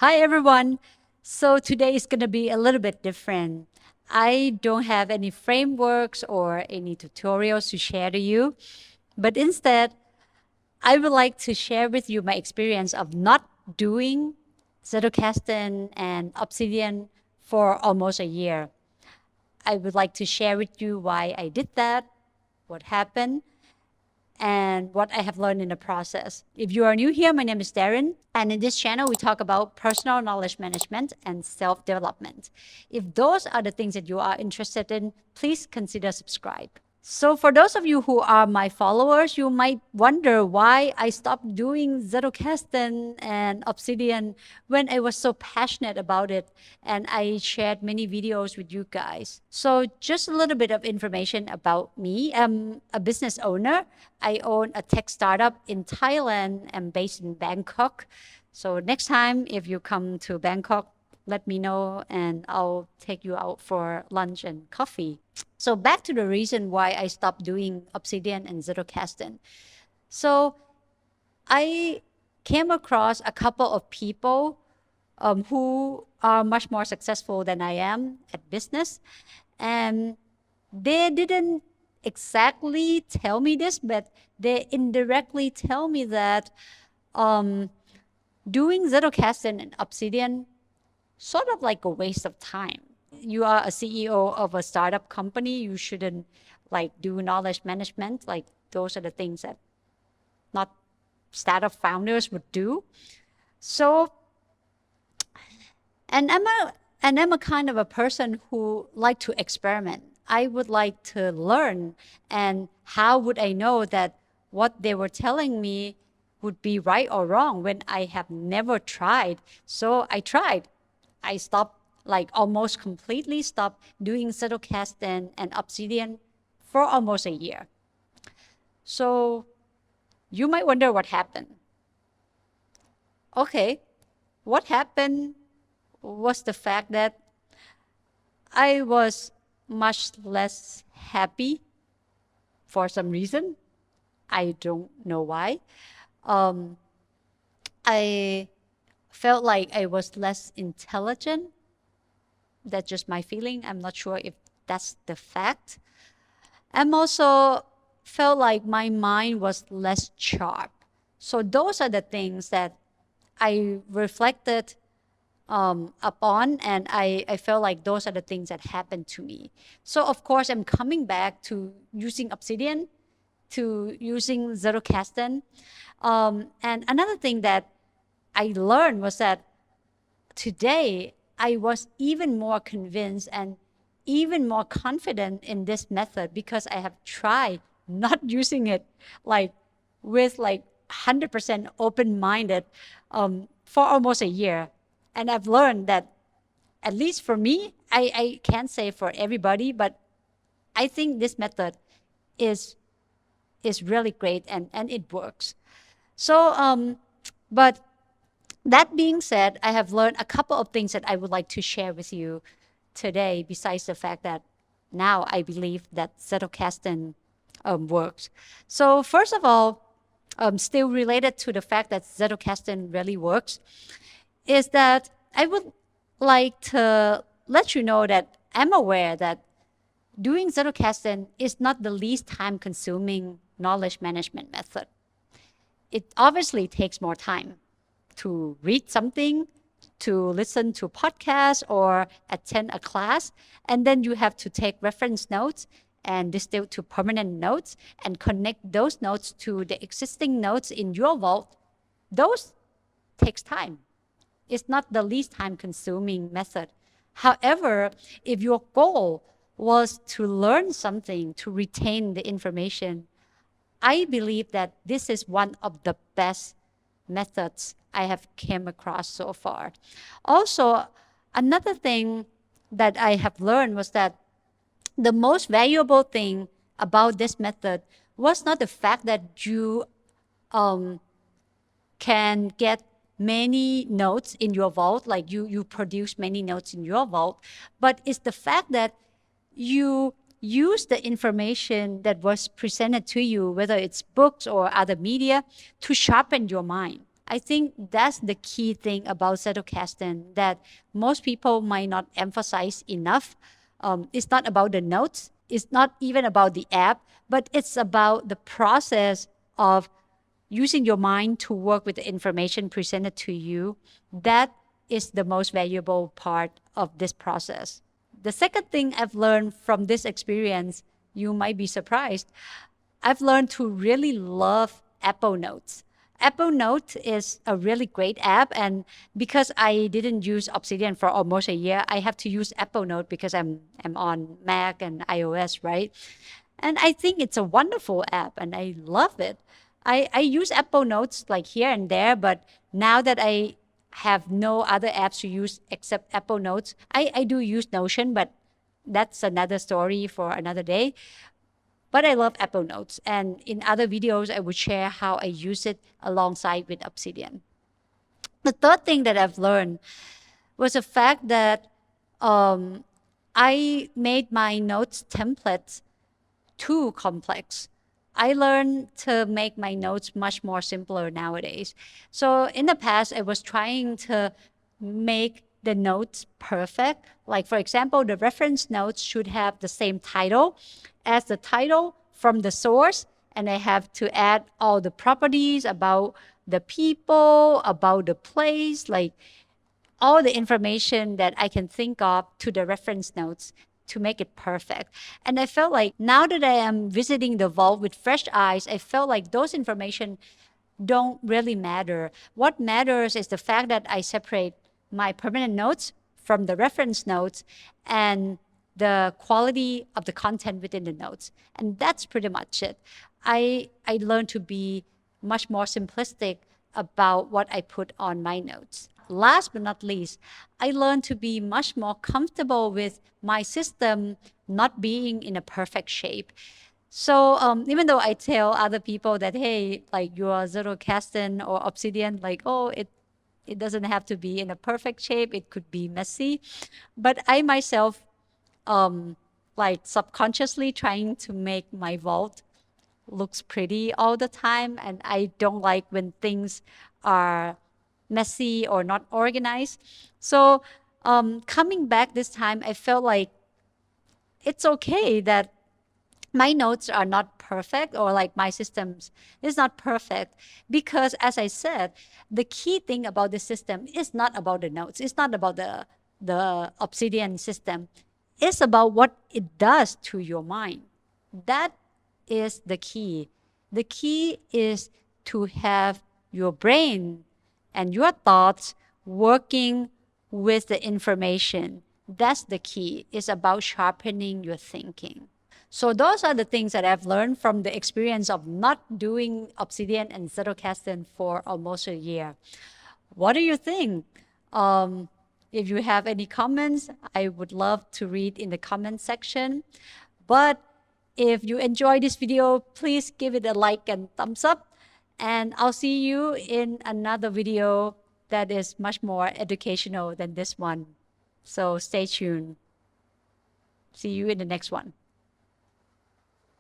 Hi, everyone. So today is going to be a little bit different. I don't have any frameworks or any tutorials to share to you, but instead, I would like to share with you my experience of not doing Zettelkasten and Obsidian for almost a year. I would like to share with you why I did that, what happened, and what I have learned in the process. If you are new here, my name is Darren, and in this channel, we talk about personal knowledge management and self development. If those are the things that you are interested in, please consider subscribe. So for those of you who are my followers, you might wonder why I stopped doing Zettelkasten and Obsidian when I was so passionate about it and I shared many videos with you guys. So just a little bit of information about me. I'm a business owner. I own a tech startup in Thailand. I'm based in Bangkok. So next time if you come to Bangkok, let me know and I'll take you out for lunch and coffee. So back to the reason why I stopped doing Obsidian and Zettelkasten. So I came across a couple of people who are much more successful than I am at business. And they didn't exactly tell me this, but they indirectly tell me that doing Zettelkasten and Obsidian sort of like a waste of time. You are a CEO of a startup company, you shouldn't like do knowledge management. Like those are the things that not startup founders would do. So, and I'm a kind of a person who like to experiment. I would like to learn, and how would I know that what they were telling me would be right or wrong when I have never tried? So I tried. I stopped, like almost completely stopped doing Zettelkasten and Obsidian for almost a year. So you might wonder what happened. Okay, what happened was the fact that I was much less happy for some reason. I don't know why. Um, I felt like I was less intelligent. That's just my feeling. I'm not sure if that's the fact. I'm also felt like my mind was less sharp. So those are the things that I reflected upon, and I felt like those are the things that happened to me. So of course, I'm coming back to using Obsidian, to using Zettelkasten. And another thing that I learned was that today I was even more convinced and even more confident in this method because I have tried not using it like with like 100% open-minded for almost a year. And I've learned that, at least for me, I can't say for everybody, but I think this method is is really great, and it works. So but that being said, I have learned a couple of things that I would like to share with you today, besides the fact that now I believe that Zettelkasten works. So first of all, still related to the fact that Zettelkasten really works, is that I would like to let you know that I'm aware that doing Zettelkasten is not the least time consuming knowledge management method. It obviously takes more time to read something, to listen to podcasts or attend a class, and then you have to take reference notes and distill to permanent notes and connect those notes to the existing notes in your vault. Those takes time. It's not the least time consuming method. However, if your goal was to learn something, to retain the information, I believe that this is one of the best methods I have came across so far. Also, another thing that I have learned was that the most valuable thing about this method was not the fact that you can get many notes in your vault, like you produce many notes in your vault, but it's the fact that you use the information that was presented to you, whether it's books or other media, to sharpen your mind. I think that's the key thing about Zettelkasten that most people might not emphasize enough. It's not about the notes. It's not even about the app, but it's about the process of using your mind to work with the information presented to you. That is the most valuable part of this process. The second thing I've learned from this experience, you might be surprised, I've learned to really love Apple Notes. Apple Notes is a really great app, and because I didn't use Obsidian for almost a year, I have to use Apple Note because I'm on Mac and iOS, right? And I think it's a wonderful app and I love it. I use Apple Notes like here and there, but now that I have no other apps to use except Apple Notes, I do use Notion, but that's another story for another day. But I love Apple Notes. And in other videos, I would share how I use it alongside with Obsidian. The third thing that I've learned was the fact that I made my notes templates too complex. I learned to make my notes much more simpler nowadays. So in the past, I was trying to make the notes perfect. Like for example, the reference notes should have the same title as the title from the source. And I have to add all the properties about the people, about the place, like all the information that I can think of to the reference notes to make it perfect. And I felt like now that I am visiting the vault with fresh eyes, I felt like those information don't really matter. What matters is the fact that I separate my permanent notes from the reference notes and the quality of the content within the notes. And that's pretty much it. I learned to be much more simplistic about what I put on my notes. Last but not least, I learned to be much more comfortable with my system not being in a perfect shape. So even though I tell other people that, hey, like you are Zettelkasten or Obsidian, like, oh, it doesn't have to be in a perfect shape. It could be messy. But I myself, like subconsciously trying to make my vault looks pretty all the time. And I don't like when things are messy or not organized. So coming back this time, I felt like it's okay that my notes are not perfect or like my systems is not perfect because as I said, the key thing about the system is not about the notes. It's not about the Obsidian system. It's about what it does to your mind. That is the key. The key is to have your brain and your thoughts working with the information. That's the key. It's about sharpening your thinking. So those are the things that I've learned from the experience of not doing Obsidian and Zettelkasten for almost a year. What do you think? If you have any comments, I would love to read in the comment section. But if you enjoyed this video, please give it a like and thumbs up. And I'll see you in another video that is much more educational than this one. So stay tuned. See you in the next one.